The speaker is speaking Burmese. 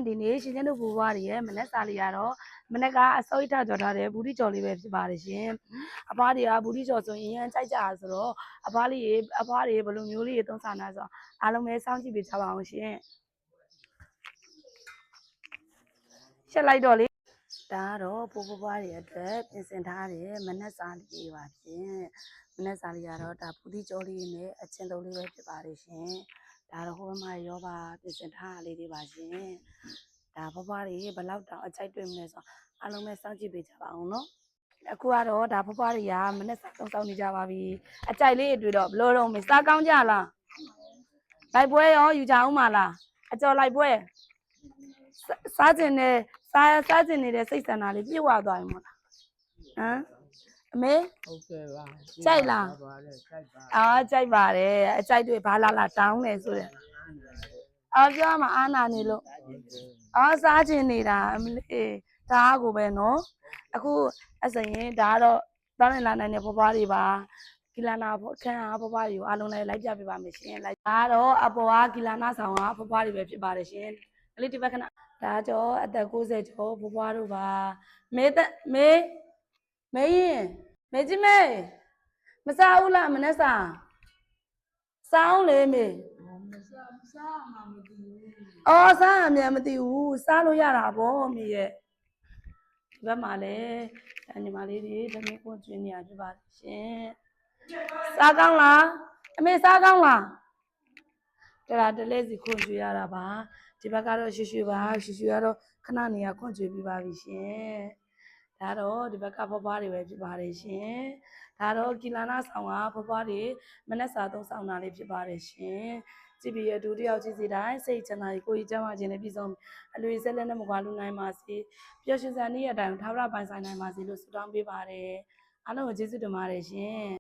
ဒီနေ့ရှင်ကျင်းတို့ဘိုးဘွားတွေရဲ့မနက်စာလေးကတော့မနက်ကအစောကြီးထကြော်ထားတယ်ဘူးတိကြော်လေးပဲဖြစ်ပါတယ်ရှင်အဖွားတွေကဘူးတိကြော်ဆိုရင်ကြိုက်ကြတာဆိုတော့အဖွားတွေဘယ်လိုမျိုးလေးသုံးဆောင်တာဆိုအားလုံးပဲစောင့်ကြည့်ပေးကြပါအောင်ရှင်ရှက်လိုက်တော့လေဒါကတော့ဘိုးဘွားတွေအတွက်ပြင်ဆင်ထားတယ်မနက်စာလေးပါရှင်မနက်စာလေးကတော့ဒါဘူးတိကြော်လေးနဲ့အချင်းသုံးလေးပဲဖြစ်ပါတယ်ရှင်ဒါတော့ဟိုဘက်မှာရောပါပြင်ဆင်ထားလေးတွေပါရှင်ဒါဘွားတွေဘယ်လောက်တောင်အကြိုက်တွေ့မလဲဆိုအားလုံးပဲစောင့်ကြည့်ပေးကြပါအောင်နော်အခုကတော့ဒါဘွားတွေကမနေ့စာသုံးဆောင်နေကြပါပြီအကြိုက်လေးတွေ့တော့ဘလို့တော့မစားကောင်းကြလားလိုက်ပွဲရောယူကြအောင်မလားအကျော်လိုက်ပွဲစားကျင်နေတဲ့စိတ်ဆန္ဒလေးပြည့်ဝသွားပြီမို့လားဟမ်အမေဟုတ်ကဲ့ပါကြိုက်လားကြိုက်ပါတယ်အကြိုက်တွေ့ဘာလာတောင်းနေဆိုတဲ့ပြောမှာအာနာနေလို့စားကျင်နေတာအမလေးဒါကိုပဲနော်အခုအစရင်ဒါကတော့တောင်းနေလာနိုင်တဲ့ဘွားတွေပါကီလာနာခန်းအားဘွားတွေကိုအားလုံးလိုက်ပြပေးပါမယ်ရှင်လိုက်ဒါကတော့အပေါ်ကကီလာနာဆောင်ကဘွားတွေပဲဖြစ်ပါတယ်ရှင်ကလေးဒီဘက်ခဏဒါကြောအသက်60ကျော်ဘွားတို့ပါမေကြီးမစားဘူးလားမနေ့စားအောင်လေမေစားမှမသိဘူးစားအမြန်မသိဘူးစားလို့ရတာဗောမေရဲ့ဒီဘက်မှာလည်းညီမလေးတွေတမီးကိုကျွေးနေရပြပါရှင်စားကောင်းလားအမေစားကောင်းလားတလဲစီခွန်ကျွေးရတာပါဒီဘက်ကတော့ရွှေပါရွှေကတော့ခဏနေရခွန်ကျွေးပြပါပြီရှင်ဒါတော့ဒီဘက်ကဘွားတွေပဲဖြစ်ပါတယ်ရှင်ဒါတော့ကီလာနာဆောင်ကဘွားတွေမနက်စာသုံးဆောင်တာလေးဖြစ်ပါတယ်ရှင်ကြည့်ပြီးရဒူတယောက်ကြည့်စီတိုင်းစိတ်ချမ်းသာကိုကြီးကျမ်းမာခြင်းနဲ့ပြည်စုံအလွေဆက်လက်နဲ့မကွာလူနိုင်ပါစေပျော်ရွှင်စံနည်းအတိုင်းထာဝရပိုင်ဆိုင်နိုင်ပါစေလို့ဆုတောင်းပေးပါတယ်အားလုံးကိုကျေးဇူးတင်ပါတယ်ရှင်